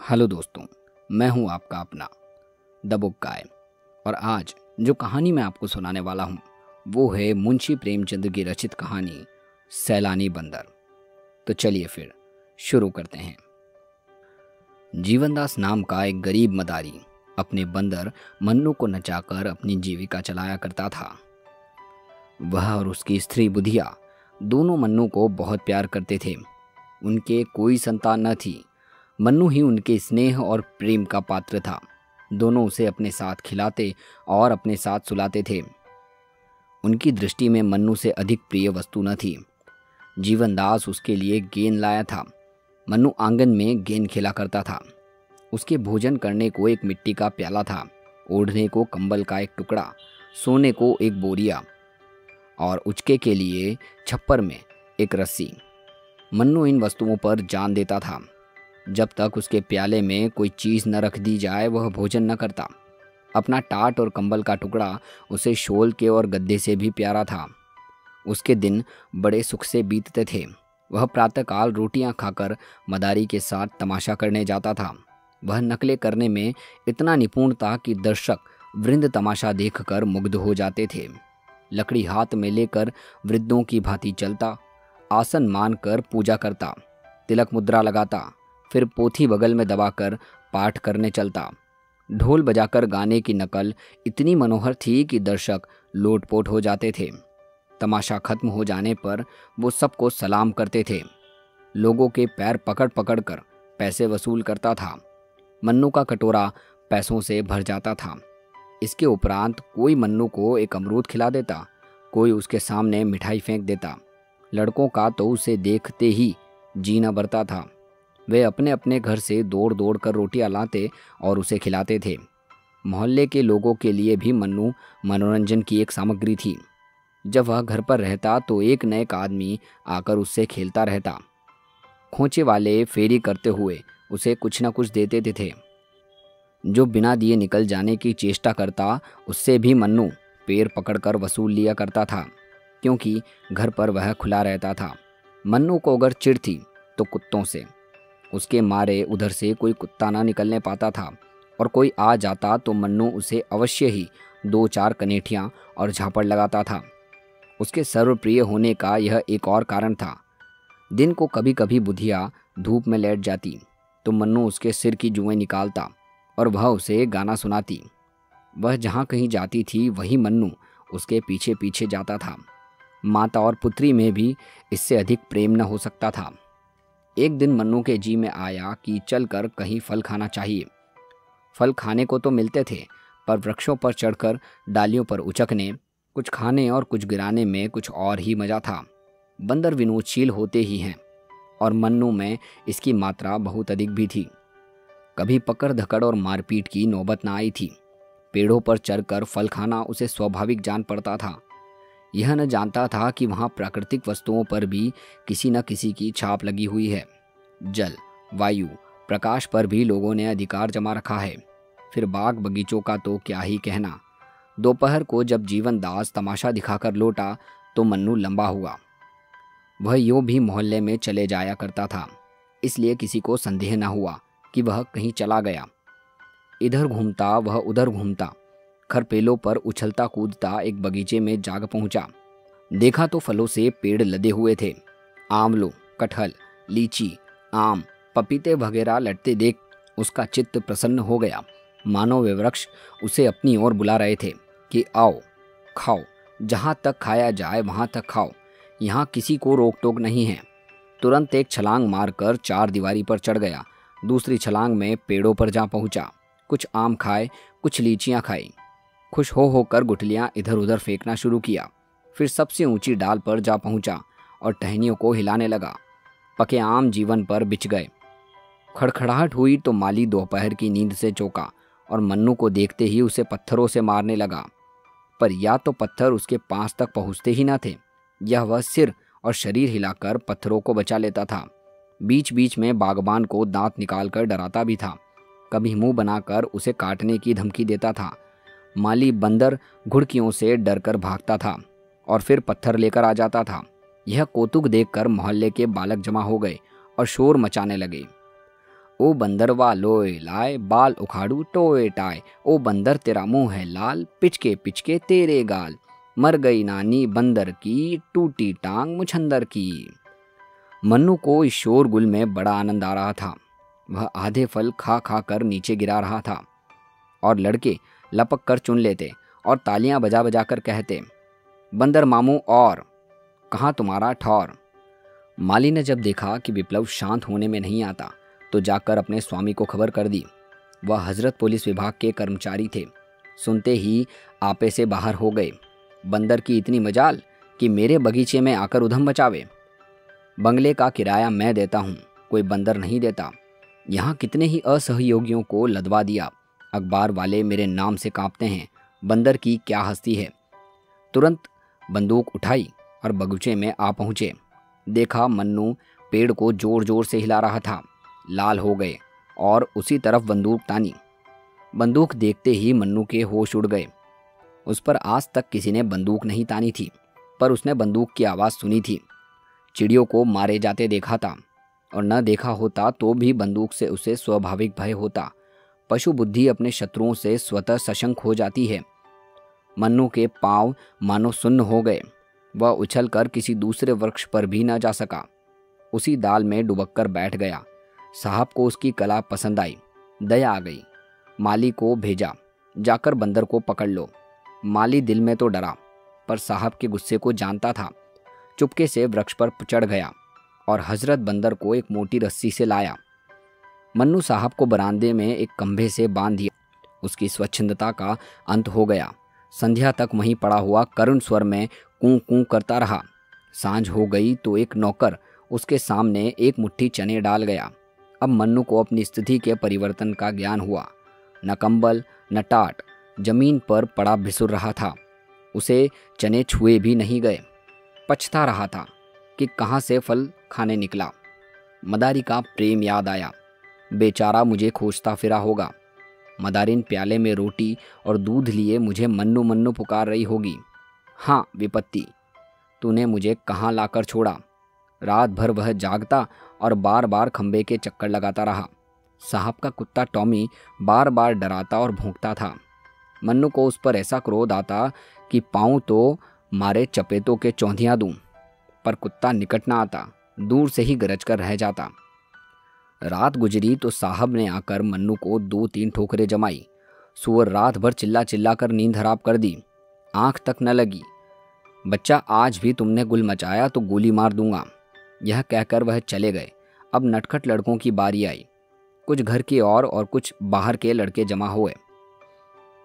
Hello दोस्तों, मैं हूं आपका अपना द बुक गाय। और आज जो कहानी मैं आपको सुनाने वाला हूं वो है मुंशी प्रेमचंद की रचित कहानी सैलानी बंदर। तो चलिए फिर शुरू करते हैं। जीवनदास नाम का एक गरीब मदारी अपने बंदर मन्नू को नचाकर अपनी जीविका चलाया करता था। वह और उसकी स्त्री बुधिया दोनों मन्नू को बहुत प्यार करते थे। उनके कोई संतान न थी। मन्नू ही उनके स्नेह और प्रेम का पात्र था। दोनों उसे अपने साथ खिलाते और अपने साथ सुलाते थे। उनकी दृष्टि में मन्नू से अधिक प्रिय वस्तु न थी। जीवनदास उसके लिए गेंद लाया था। मन्नू आंगन में गेंद खेला करता था। उसके भोजन करने को एक मिट्टी का प्याला था, ओढ़ने को कंबल का एक टुकड़ा, सोने को एक बोरिया और उचके के लिए छप्पर में एक रस्सी। मन्नू इन वस्तुओं पर जान देता था। जब तक उसके प्याले में कोई चीज़ न रख दी जाए वह भोजन न करता। अपना टाट और कंबल का टुकड़ा उसे शोल के और गद्दे से भी प्यारा था। उसके दिन बड़े सुख से बीतते थे। वह प्रातःकाल रोटियां खाकर मदारी के साथ तमाशा करने जाता था। वह नकलें करने में इतना निपुण था कि दर्शक वृंद तमाशा देखकर मुग्ध हो जाते थे। लकड़ी हाथ में लेकर वृद्धों की भांति चलता, आसन मानकर पूजा करता, तिलक मुद्रा लगाता, फिर पोथी बगल में दबाकर पाठ करने चलता। ढोल बजाकर गाने की नकल इतनी मनोहर थी कि दर्शक लोटपोट हो जाते थे। तमाशा खत्म हो जाने पर वो सबको सलाम करते थे। लोगों के पैर पकड़ पकड़ कर पैसे वसूल करता था। मन्नू का कटोरा पैसों से भर जाता था। इसके उपरांत कोई मन्नू को एक अमरूद खिला देता, कोई उसके सामने मिठाई फेंक देता। लड़कों का तो उसे देखते ही जीना भरता था। वे अपने अपने घर से दौड़ दौड़ कर रोटियां लाते और उसे खिलाते थे। मोहल्ले के लोगों के लिए भी मन्नू मनोरंजन की एक सामग्री थी। जब वह घर पर रहता तो एक न एक आदमी आकर उससे खेलता रहता। खोंचे वाले फेरी करते हुए उसे कुछ न कुछ देते थे। जो बिना दिए निकल जाने की चेष्टा करता उससे भी मन्नू पैर पकड़कर वसूल लिया करता था, क्योंकि घर पर वह खुला रहता था। मन्नू को अगर चिढ़ थी तो कुत्तों से। उसके मारे उधर से कोई कुत्ता ना निकलने पाता था, और कोई आ जाता तो मन्नू उसे अवश्य ही 2-4 कनेठियाँ और झापड़ लगाता था। उसके सर्वप्रिय होने का यह एक और कारण था। दिन को कभी कभी बुधिया धूप में लेट जाती तो मन्नू उसके सिर की जुएं निकालता और वह उसे गाना सुनाती। वह जहाँ कहीं जाती थी वहीं मन्नू उसके पीछे पीछे जाता था। माता और पुत्री में भी इससे अधिक प्रेम न हो सकता था। एक दिन मन्नू के जी में आया कि चलकर कहीं फल खाना चाहिए। फल खाने को तो मिलते थे, पर वृक्षों पर चढ़कर डालियों पर उचकने, कुछ खाने और कुछ गिराने में कुछ और ही मजा था। बंदर विनोदशील होते ही हैं, और मन्नू में इसकी मात्रा बहुत अधिक भी थी। कभी पकड़ धकड़ और मारपीट की नौबत न आई थी। पेड़ों पर चढ़कर फल खाना उसे स्वाभाविक जान पड़ता था। यह न जानता था कि वहाँ प्राकृतिक वस्तुओं पर भी किसी न किसी की छाप लगी हुई है। जल, वायु, प्रकाश पर भी लोगों ने अधिकार जमा रखा है। फिर बाग बगीचों का तो क्या ही कहना। दोपहर को जब जीवनदास तमाशा दिखाकर लौटा तो मन्नू लंबा हुआ। वह यूं भी मोहल्ले में चले जाया करता था, इसलिए किसी को संदेह न हुआ कि वह कहीं चला गया। इधर घूमता वह उधर घूमता, खरपेलों पर उछलता कूदता एक बगीचे में जाग पहुंचा। देखा तो फलों से पेड़ लदे हुए थे। आमलों, कटहल, लीची, आम, पपीते वगैरह लटते देख उसका चित्त प्रसन्न हो गया। मानो वे वृक्ष उसे अपनी ओर बुला रहे थे कि आओ, खाओ, जहाँ तक खाया जाए वहाँ तक खाओ, यहाँ किसी को रोक टोक नहीं है। तुरंत एक छलांग मारकर 4 दीवारी पर चढ़ गया। दूसरी छलांग में पेड़ों पर जा पहुँचा। कुछ आम खाए, कुछ लीचियाँ खाई। खुश हो होकर गुठलियाँ इधर उधर फेंकना शुरू किया। फिर सबसे ऊंची डाल पर जा पहुंचा और टहनियों को हिलाने लगा। पके आम जीवन पर बिछ गए। खड़खड़ाहट हुई तो माली दोपहर की नींद से चौंका और मन्नू को देखते ही उसे पत्थरों से मारने लगा। पर या तो पत्थर उसके पास तक पहुँचते ही न थे, यह वह सिर और शरीर हिलाकर पत्थरों को बचा लेता था। बीच बीच में बागबान को दांत निकालकर डराता भी था। कभी मुंह बनाकर उसे काटने की धमकी देता था। माली बंदर घुड़कियों से डरकर भागता था और फिर पत्थर लेकर आ जाता था। यह कौतुक देखकर मोहल्ले के बालक जमा हो गए और शोर मचाने लगे। ओ बंदरवा लोए लाए, बाल उखाड़ू टोए टाए, ओ बंदर तेरा मुंह है लाल, पिचके पिचके तेरे गाल, मर गई नानी बंदर की, टूटी टांग मुछंदर की। मन्नू को इस शोरगुल में बड़ा आनंद आ रहा था। वह आधे फल खा खा कर नीचे गिरा रहा था और लड़के लपक कर चुन लेते और तालियां बजा बजा कर कहते, बंदर मामू और कहाँ तुम्हारा ठौर। माली ने जब देखा कि विप्लव शांत होने में नहीं आता तो जाकर अपने स्वामी को खबर कर दी। वह हजरत पुलिस विभाग के कर्मचारी थे। सुनते ही आपे से बाहर हो गए। बंदर की इतनी मजाल कि मेरे बगीचे में आकर उधम मचावे। बंगले का किराया मैं देता हूँ, कोई बंदर नहीं देता। यहाँ कितने ही असहयोगियों को लदवा दिया। अखबार वाले मेरे नाम से कांपते हैं। बंदर की क्या हस्ती है। तुरंत बंदूक उठाई और बगीचे में आ पहुँचे। देखा मन्नू पेड़ को जोर जोर से हिला रहा था। लाल हो गए और उसी तरफ बंदूक तानी। बंदूक देखते ही मन्नू के होश उड़ गए। उस पर आज तक किसी ने बंदूक नहीं तानी थी, पर उसने बंदूक की आवाज़ सुनी थी। चिड़ियों को मारे जाते देखा था, और न देखा होता तो भी बंदूक से उसे स्वाभाविक भय होता। पशु बुद्धि अपने शत्रुओं से स्वतः सशंक हो जाती है। मन्नू के पांव मानो सुन्न हो गए। वह उछलकर किसी दूसरे वृक्ष पर भी न जा सका। उसी डाल में डुबक कर बैठ गया। साहब को उसकी कला पसंद आई। दया आ गई। माली को भेजा, जाकर बंदर को पकड़ लो। माली दिल में तो डरा, पर साहब के गुस्से को जानता था। चुपके से वृक्ष पर चढ़ गया और हजरत बंदर को एक मोटी रस्सी से लाया। मन्नू साहब को बरामदे में एक खंभे से बांध दिया। उसकी स्वच्छंदता का अंत हो गया। संध्या तक वहीं पड़ा हुआ करुण स्वर में कूं कूं करता रहा। सांझ हो गई तो एक नौकर उसके सामने एक मुट्ठी चने डाल गया। अब मन्नू को अपनी स्थिति के परिवर्तन का ज्ञान हुआ। न कंबल न टाट, जमीन पर पड़ा भिसुर रहा था। उसे चने छुए भी नहीं गए। पछता रहा था कि कहाँ से फल खाने निकला। मदारी का प्रेम याद आया। बेचारा मुझे खोजता फिरा होगा। मदारिन प्याले में रोटी और दूध लिए मुझे मन्नू मन्नू पुकार रही होगी। हाँ विपत्ति, तूने मुझे कहाँ लाकर छोड़ा। रात भर वह जागता और बार बार खंबे के चक्कर लगाता रहा। साहब का कुत्ता टॉमी बार बार डराता और भौंकता था। मन्नू को उस पर ऐसा क्रोध आता कि पाँव तो मारे चपेटों के चौंधियाँ दूं, पर कुत्ता निकट ना आता, दूर से ही गरज कर रह जाता। रात गुजरी तो साहब ने आकर मन्नू को 2-3 ठोकरें जमाई। सुअर रात भर चिल्ला चिल्ला कर नींद हराब कर दी। आंख तक न लगी। बच्चा, आज भी तुमने गुल मचाया तो गोली मार दूंगा। यह कहकर वह चले गए। अब नटखट लड़कों की बारी आई। कुछ घर के और कुछ बाहर के लड़के जमा हुए।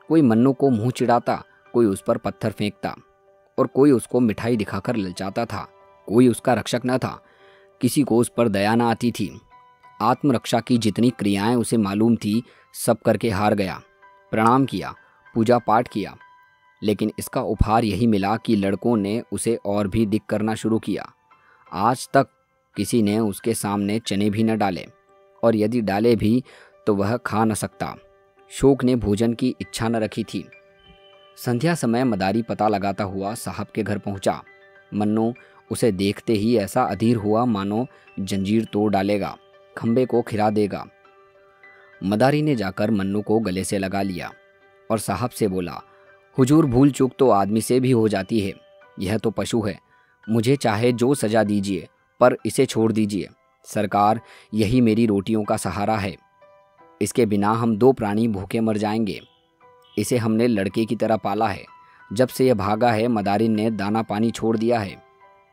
कोई मन्नू को मुंह चिढ़ाता, कोई उस पर पत्थर फेंकता और कोई उसको मिठाई दिखाकर ललचाता था। कोई उसका रक्षक न था। किसी को उस पर दया न आती थी। आत्मरक्षा की जितनी क्रियाएं उसे मालूम थी सब करके हार गया। प्रणाम किया, पूजा पाठ किया, लेकिन इसका उपहार यही मिला कि लड़कों ने उसे और भी दिक करना शुरू किया। आज तक किसी ने उसके सामने चने भी न डाले, और यदि डाले भी तो वह खा न सकता। शोक ने भोजन की इच्छा न रखी थी। संध्या समय मदारी पता लगाता हुआ साहब के घर पहुंचा। मन्नू उसे देखते ही ऐसा अधीर हुआ मानो जंजीर तोड़ डालेगा, खंबे को खिरा देगा। मदारी ने जाकर मन्नू को गले से लगा लिया और साहब से बोला, हुजूर, भूल चूक तो आदमी से भी हो जाती है। यह तो पशु है। मुझे चाहे जो सजा दीजिए, पर इसे छोड़ दीजिए। सरकार, यही मेरी रोटियों का सहारा है। इसके बिना हम 2 प्राणी भूखे मर जाएंगे। इसे हमने लड़के की तरह पाला है। जब से यह भागा है मदारिन ने दाना पानी छोड़ दिया है।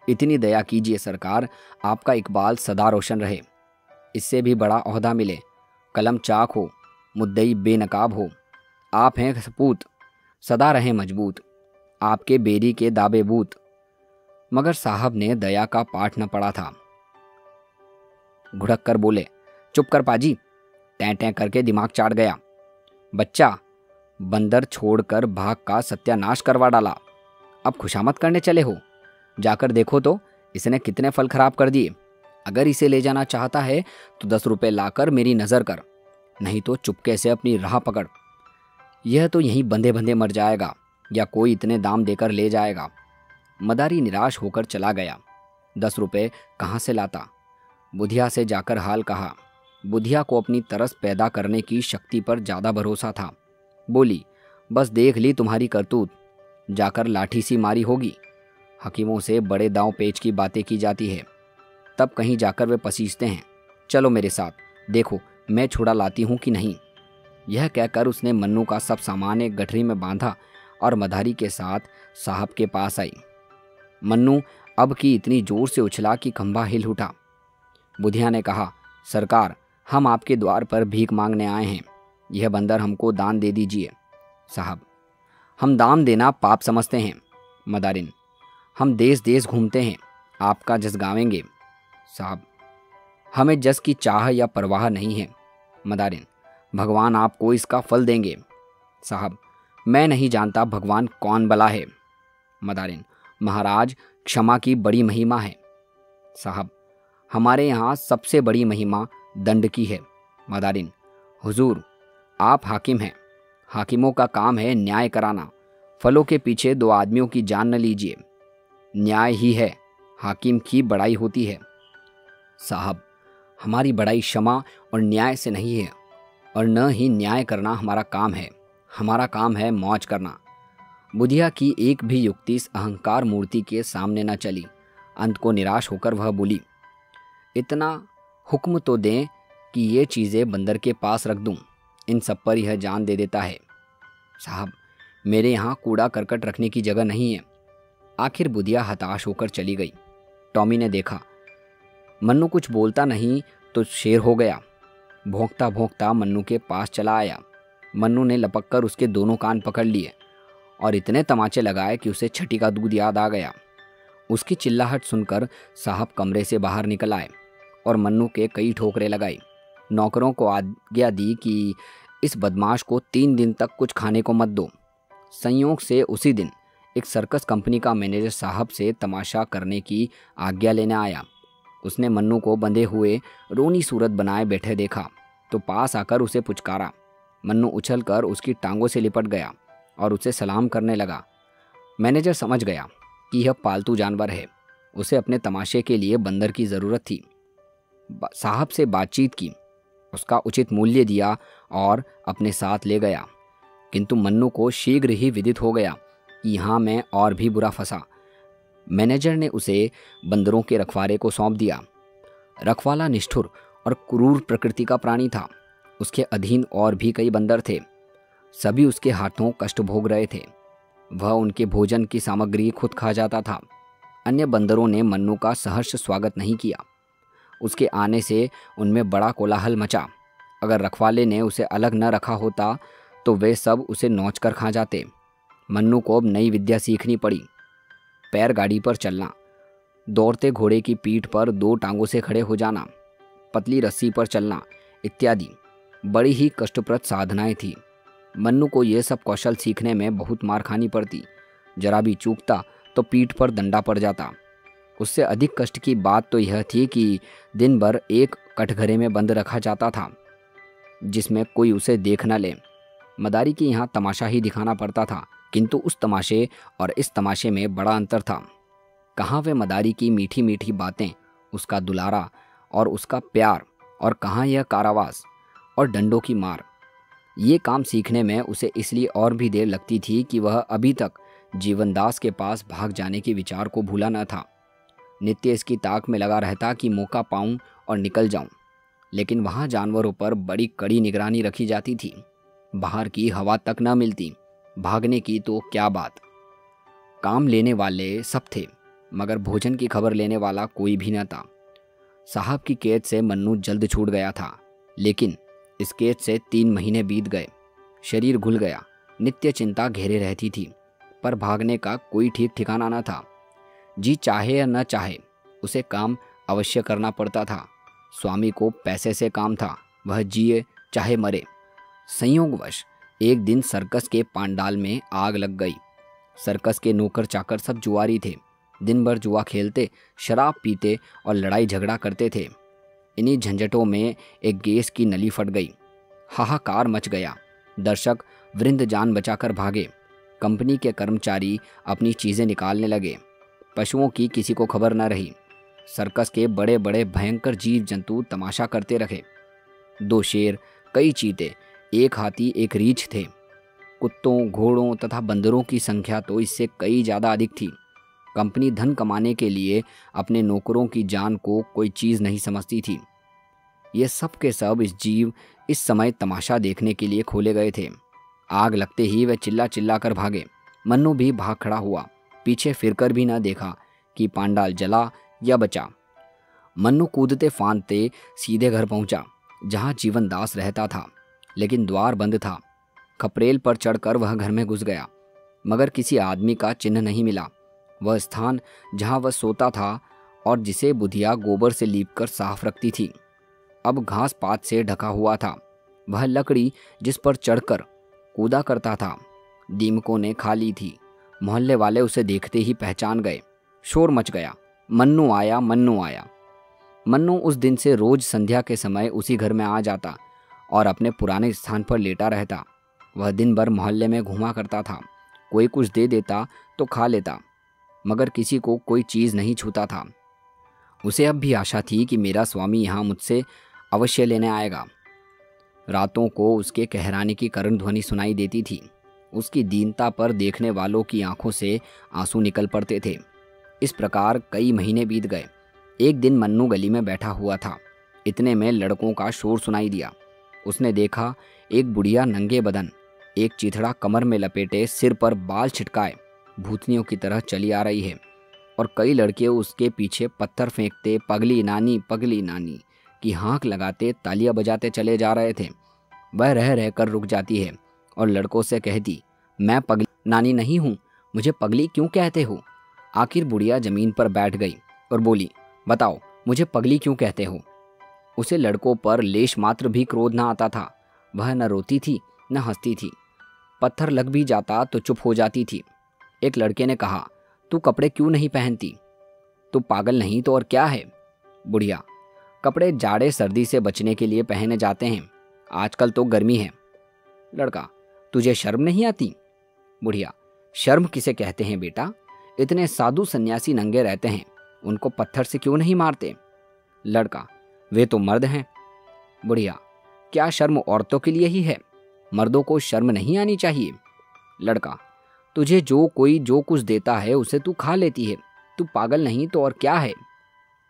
इतनी दया कीजिए सरकार, आपका इकबाल सदा रोशन रहे। इससे भी बड़ा ओहदा मिले। कलम चाक हो, मुद्दई बेनकाब हो। आप हैं सपूत, सदा रहें मजबूत। आपके बेरी के दाबे बूत। मगर साहब ने दया का पाठ न पढ़ा था। घुड़क कर बोले, चुप कर पाजी, टैं टैं करके दिमाग चाट गया। बच्चा, बंदर छोड़कर भाग का सत्यानाश करवा डाला। अब खुशामद करने चले हो? जाकर देखो तो इसने कितने फल खराब कर दिए। अगर इसे ले जाना चाहता है तो 10 रुपए लाकर मेरी नज़र कर, नहीं तो चुपके से अपनी राह पकड़। यह तो यहीं बंधे बंधे मर जाएगा या कोई इतने दाम देकर ले जाएगा। मदारी निराश होकर चला गया। 10 रुपए कहाँ से लाता? बुधिया से जाकर हाल कहा। बुधिया को अपनी तरस पैदा करने की शक्ति पर ज़्यादा भरोसा था। बोली, बस देख ली तुम्हारी करतूत, जाकर लाठी सी मारी होगी। हकीमों से बड़े दांव पेच की बातें की जाती है, तब कहीं जाकर वे पसीजते हैं। चलो मेरे साथ, देखो मैं छुड़ा लाती हूँ कि नहीं। यह कहकर उसने मन्नू का सब सामान एक गठरी में बांधा और मदारी के साथ साहब के पास आई। मन्नू अब की इतनी जोर से उछला कि खंभा हिल उठा। बुधिया ने कहा, सरकार, हम आपके द्वार पर भीख मांगने आए हैं, यह बंदर हमको दान दे दीजिए। साहब, हम दान देना पाप समझते हैं। मदारिन, हम देश देश घूमते हैं, आपका जस गावेंगे। साहब, हमें जस की चाह या परवाह नहीं है। मदारिन, भगवान आपको इसका फल देंगे। साहब, मैं नहीं जानता भगवान कौन बला है। मदारिन, महाराज, क्षमा की बड़ी महिमा है। साहब, हमारे यहाँ सबसे बड़ी महिमा दंड की है। मदारिन, हुजूर, आप हाकिम हैं, हाकिमों का काम है न्याय कराना, फलों के पीछे दो आदमियों की जान न लीजिए। न्याय ही है हाकिम की बड़ाई होती है। साहब, हमारी बड़ाई क्षमा और न्याय से नहीं है, और न ही न्याय करना हमारा काम है, हमारा काम है मौज करना। बुधिया की एक भी युक्ति इस अहंकार मूर्ति के सामने न चली। अंत को निराश होकर वह बोली, इतना हुक्म तो दें कि ये चीज़ें बंदर के पास रख दूं, इन सब पर यह जान दे देता है। साहब, मेरे यहाँ कूड़ा करकट रखने की जगह नहीं है। आखिर बुधिया हताश होकर चली गई। टॉमी ने देखा मन्नू कुछ बोलता नहीं तो शेर हो गया। भौंकता भौंकता मन्नू के पास चला आया। मन्नू ने लपक कर उसके दोनों कान पकड़ लिए और इतने तमाचे लगाए कि उसे छठी का दूध याद आ गया। उसकी चिल्लाहट सुनकर साहब कमरे से बाहर निकल आए और मन्नू के कई ठोकरें लगाई। नौकरों को आज्ञा दी कि इस बदमाश को 3 दिन तक कुछ खाने को मत दो। संयोग से उसी दिन एक सर्कस कंपनी का मैनेजर साहब से तमाशा करने की आज्ञा लेने आया। उसने मन्नू को बंधे हुए रोनी सूरत बनाए बैठे देखा तो पास आकर उसे पुचकारा। मन्नू उछलकर उसकी टांगों से लिपट गया और उसे सलाम करने लगा। मैनेजर समझ गया कि यह पालतू जानवर है, उसे अपने तमाशे के लिए बंदर की ज़रूरत थी। साहब से बातचीत की, उसका उचित मूल्य दिया और अपने साथ ले गया। किंतु मन्नू को शीघ्र ही विदित हो गया कि यहाँ मैं और भी बुरा फंसा। मैनेजर ने उसे बंदरों के रखवारे को सौंप दिया। रखवाला निष्ठुर और क्रूर प्रकृति का प्राणी था। उसके अधीन और भी कई बंदर थे। सभी उसके हाथों कष्ट भोग रहे थे। वह उनके भोजन की सामग्री खुद खा जाता था। अन्य बंदरों ने मन्नू का सहर्ष स्वागत नहीं किया। उसके आने से उनमें बड़ा कोलाहल मचा। अगर रखवाले ने उसे अलग न रखा होता तो वे सब उसे नोच कर खा जाते। मन्नू को अब नई विद्या सीखनी पड़ी। पैर गाड़ी पर चलना, दौड़ते घोड़े की पीठ पर 2 टांगों से खड़े हो जाना, पतली रस्सी पर चलना इत्यादि बड़ी ही कष्टप्रद साधनाएं थी। मन्नू को ये सब कौशल सीखने में बहुत मार खानी पड़ती। जरा भी चूकता तो पीठ पर डंडा पड़ जाता। उससे अधिक कष्ट की बात तो यह थी कि दिन भर एक कटघरे में बंद रखा जाता था जिसमें कोई उसे देख न ले। मदारी के यहाँ तमाशा ही दिखाना पड़ता था, किंतु उस तमाशे और इस तमाशे में बड़ा अंतर था। कहाँ वे मदारी की मीठी मीठी बातें, उसका दुलारा और उसका प्यार, और कहाँ यह कारावास और डंडों की मार। ये काम सीखने में उसे इसलिए और भी देर लगती थी कि वह अभी तक जीवनदास के पास भाग जाने के विचार को भूला न था। नित्य इसकी ताक में लगा रहता कि मौका पाऊं और निकल जाऊं, लेकिन वहाँ जानवरों पर बड़ी कड़ी निगरानी रखी जाती थी। बाहर की हवा तक न मिलती, भागने की तो क्या बात। काम लेने वाले सब थे मगर भोजन की खबर लेने वाला कोई भी न था। साहब की कैद से मन्नू जल्द छूट गया था, लेकिन इस कैद से 3 महीने बीत गए। शरीर घुल गया, नित्य चिंता घेरे रहती थी, पर भागने का कोई ठीक ठिकाना न था। जी चाहे या न चाहे उसे काम अवश्य करना पड़ता था। स्वामी को पैसे से काम था, वह जिए चाहे मरे। संयोगवश एक दिन सर्कस के पांडाल में आग लग गई। सर्कस के नौकर चाकर सब जुआरी थे। दिन भर जुआ खेलते, शराब पीते और लड़ाई झगड़ा करते थे। इन्हीं झंझटों में एक गैस की नली फट गई। हाहाकार मच गया। दर्शक वृंद जान बचाकर भागे। कंपनी के कर्मचारी अपनी चीज़ें निकालने लगे। पशुओं की किसी को खबर न रही। सर्कस के बड़े बड़े भयंकर जीव जंतु तमाशा करते रहे। 2 शेर, कई चीते, 1 हाथी, 1 रीछ थे। कुत्तों, घोड़ों तथा बंदरों की संख्या तो इससे कई ज़्यादा अधिक थी। कंपनी धन कमाने के लिए अपने नौकरों की जान को कोई चीज़ नहीं समझती थी। ये सब के सब इस जीव इस समय तमाशा देखने के लिए खोले गए थे। आग लगते ही वे चिल्ला चिल्ला कर भागे। मन्नू भी भाग खड़ा हुआ, पीछे फिरकर भी न देखा कि पांडाल जला या बचा। मन्नू कूदते फांदते सीधे घर पहुंचा, जहां जीवनदास रहता था, लेकिन द्वार बंद था। खपरेल पर चढ़कर वह घर में घुस गया, मगर किसी आदमी का चिन्ह नहीं मिला। वह स्थान जहां वह सोता था और जिसे बुधिया गोबर से लीपकर साफ रखती थी, अब घास पात से ढका हुआ था। वह लकड़ी जिस पर चढ़कर कूदा करता था, दीमकों ने खा ली थी। मोहल्ले वाले उसे देखते ही पहचान गए। शोर मच गया, मन्नू आया, मन्नू आया। मन्नू उस दिन से रोज संध्या के समय उसी घर में आ जाता और अपने पुराने स्थान पर लेटा रहता। वह दिन भर मोहल्ले में घूमा करता था। कोई कुछ दे देता तो खा लेता, मगर किसी को कोई चीज़ नहीं छूता था। उसे अब भी आशा थी कि मेरा स्वामी यहाँ मुझसे अवश्य लेने आएगा। रातों को उसके कहराने की करण ध्वनि सुनाई देती थी। उसकी दीनता पर देखने वालों की आंखों से आंसू निकल पड़ते थे। इस प्रकार कई महीने बीत गए। एक दिन मन्नू गली में बैठा हुआ था, इतने में लड़कों का शोर सुनाई दिया। उसने देखा एक बुढ़िया नंगे बदन, एक चिथड़ा कमर में लपेटे, सिर पर बाल छिटकाए, भूतनियों की तरह चली आ रही है, और कई लड़के उसके पीछे पत्थर फेंकते, पगली नानी की हाँक लगाते, तालियां बजाते चले जा रहे थे। वह रह रहकर रुक जाती है और लड़कों से कहती, मैं पगली नानी नहीं हूँ, मुझे पगली क्यों कहते हो? आखिर बुढ़िया जमीन पर बैठ गई और बोली, बताओ मुझे पगली क्यों कहते हो? उसे लड़कों पर लेश मात्र भी क्रोध न आता था। वह न रोती थी न हंसती थी। पत्थर लग भी जाता तो चुप हो जाती थी। एक लड़के ने कहा, तू कपड़े क्यों नहीं पहनती? तू पागल नहीं तो और क्या है? बुढ़िया, कपड़े जाड़े सर्दी से बचने के लिए पहने जाते हैं, आजकल तो गर्मी है। लड़का, तुझे शर्म नहीं आती? बुढ़िया, शर्म किसे कहते हैं बेटा? इतने साधु सन्यासी नंगे रहते हैं, उनको पत्थर से क्यों नहीं मारते? लड़का, वे तो मर्द हैं। बुढ़िया, क्या शर्म औरतों के लिए ही है? मर्दों को शर्म नहीं आनी चाहिए। लड़का, तुझे जो कोई जो कुछ देता है उसे तू खा लेती है, तू पागल नहीं तो और क्या है?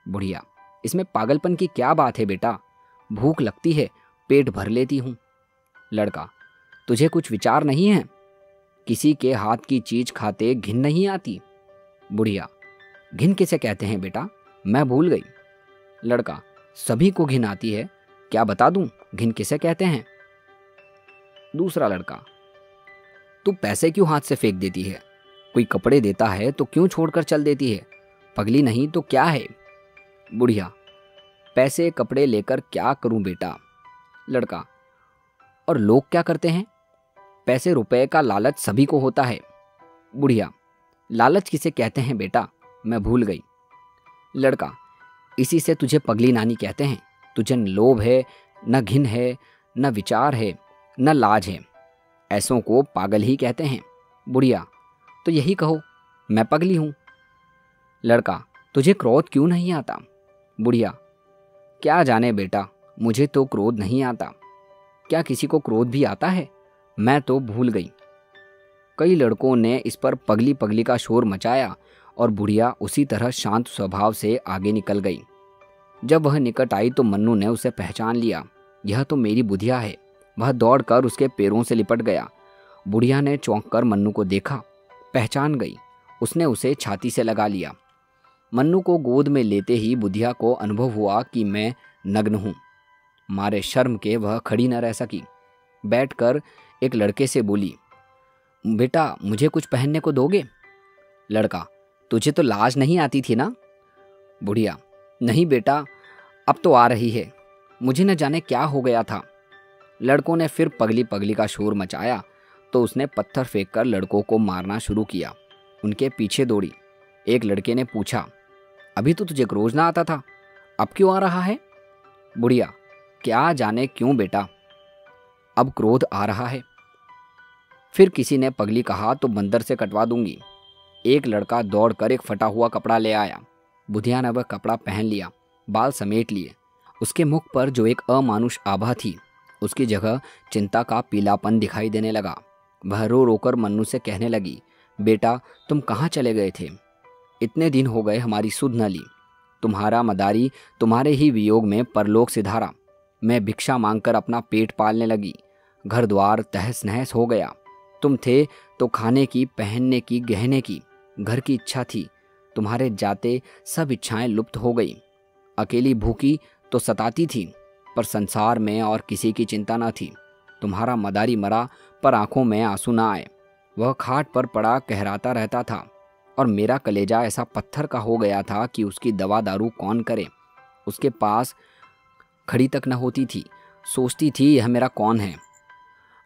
बुढ़िया, इसमें पागलपन की क्या बात है बेटा? भूख लगती है, पेट भर लेती हूँ। लड़का, तुझे कुछ विचार नहीं है? किसी के हाथ की चीज खाते घिन नहीं आती? बुढ़िया, घिन किसे कहते हैं बेटा? मैं भूल गई। लड़का, सभी को घिन आती है, क्या बता दूं घिन किसे कहते हैं? दूसरा लड़का, तू पैसे क्यों हाथ से फेंक देती है? कोई कपड़े देता है तो क्यों छोड़कर चल देती है? पगली नहीं तो क्या है? बुढ़िया, पैसे कपड़े लेकर क्या करूं बेटा? लड़का, और लोग क्या करते हैं? पैसे रुपए का लालच सभी को होता है। बुढ़िया, लालच किसे कहते हैं बेटा? मैं भूल गई। लड़का, इसी से तुझे पगली नानी कहते हैं। तुझे न लोभ है, न घिन है, न विचार है, न लाज है। ऐसों को पागल ही कहते हैं। बुढ़िया, तो यही कहो, मैं पगली हूं। लड़का, तुझे क्रोध क्यों नहीं आता? बुढ़िया, क्या जाने बेटा, मुझे तो क्रोध नहीं आता। क्या किसी को क्रोध भी आता है? मैं तो भूल गई। कई लड़कों ने इस पर पगली पगली का शोर मचाया और बुढ़िया उसी तरह शांत स्वभाव से आगे निकल गई। जब वह निकट आई तो मन्नू ने उसे पहचान लिया। यह तो मेरी बुधिया है। वह दौड़कर उसके पैरों से लिपट गया। बुढ़िया ने चौंक कर मन्नू को देखा, पहचान गई। उसने उसे छाती से लगा लिया। मन्नू को गोद में लेते ही बुधिया को अनुभव हुआ कि मैं नग्न हूँ। मारे शर्म के वह खड़ी न रह सकी। बैठकर एक लड़के से बोली, बेटा मुझे कुछ पहनने को दोगे? लड़का, तुझे तो लाज नहीं आती थी ना? बुढ़िया, नहीं बेटा, अब तो आ रही है, मुझे न जाने क्या हो गया था। लड़कों ने फिर पगली पगली का शोर मचाया तो उसने पत्थर फेंककर लड़कों को मारना शुरू किया। उनके पीछे दौड़ी। एक लड़के ने पूछा, अभी तो तुझे क्रोध ना आता था, अब क्यों आ रहा है? बुढ़िया, क्या जाने क्यों बेटा, अब क्रोध आ रहा है। फिर किसी ने पगली कहा तो बंदर से कटवा दूंगी। एक लड़का दौड़कर एक फटा हुआ कपड़ा ले आया। बुधिया ने वह कपड़ा पहन लिया, बाल समेट लिए उसके मुख पर जो एक अमानुष आभा थी, उसकी जगह चिंता का पीलापन दिखाई देने लगा। वह रो रोकर मन्नू से कहने लगी, बेटा तुम कहाँ चले गए थे? इतने दिन हो गए हमारी सुध न ली। तुम्हारा मदारी तुम्हारे ही वियोग में परलोक सिधारा। मैं भिक्षा मांगकर अपना पेट पालने लगी। घर द्वार तहस नहस हो गया। तुम थे तो खाने की, पहनने की, गहने की, घर की इच्छा थी। तुम्हारे जाते सब इच्छाएं लुप्त हो गई। अकेली भूखी तो सताती थी, पर संसार में और किसी की चिंता न थी। तुम्हारा मदारी मरा, पर आंखों में आंसू न आए। वह खाट पर पड़ा कहराता रहता था, और मेरा कलेजा ऐसा पत्थर का हो गया था कि उसकी दवा दारू कौन करे। उसके पास खड़ी तक न होती थी। सोचती थी यह मेरा कौन है।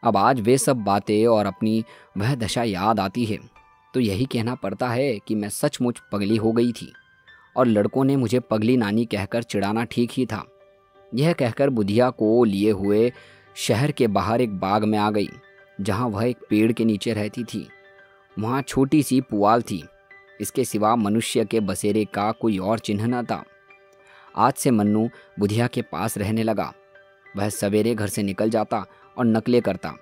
अब आज वे सब बातें और अपनी वह दशा याद आती है तो यही कहना पड़ता है कि मैं सचमुच पगली हो गई थी, और लड़कों ने मुझे पगली नानी कहकर चिढ़ाना ठीक ही था। यह कहकर बुधिया को लिए हुए शहर के बाहर एक बाग में आ गई, जहाँ वह एक पेड़ के नीचे रहती थी। वहाँ छोटी सी पुआल थी। इसके सिवा मनुष्य के बसेरे का कोई और चिन्ह न था। आज से मन्नू बुधिया के पास रहने लगा। वह सवेरे घर से निकल जाता और नकले करता।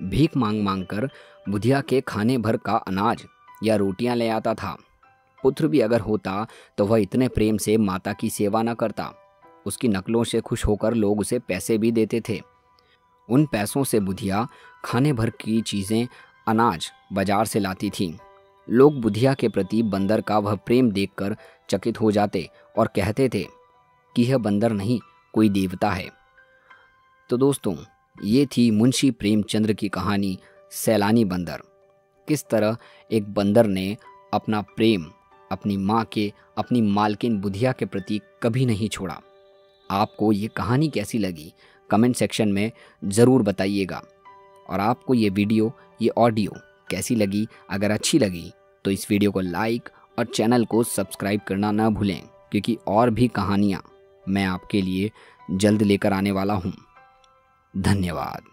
भीख मांग मांग कर बुधिया के खाने भर का अनाज या रोटियां ले आता था। पुत्र भी अगर होता तो वह इतने प्रेम से माता की सेवा न करता। उसकी नकलों से खुश होकर लोग उसे पैसे भी देते थे। उन पैसों से बुधिया खाने भर की चीज़ें, अनाज बाजार से लाती थी। लोग बुधिया के प्रति बंदर का वह प्रेम देखकर चकित हो जाते और कहते थे कि यह बंदर नहीं, कोई देवता है। तो दोस्तों, ये थी मुंशी प्रेमचंद्र की कहानी सैलानी बंदर। किस तरह एक बंदर ने अपना प्रेम अपनी माँ के, अपनी मालकिन बुधिया के प्रति कभी नहीं छोड़ा। आपको ये कहानी कैसी लगी कमेंट सेक्शन में ज़रूर बताइएगा। और आपको ये वीडियो, ये ऑडियो कैसी लगी? अगर अच्छी लगी तो इस वीडियो को लाइक और चैनल को सब्सक्राइब करना ना भूलें, क्योंकि और भी कहानियाँ मैं आपके लिए जल्द लेकर आने वाला हूँ। धन्यवाद।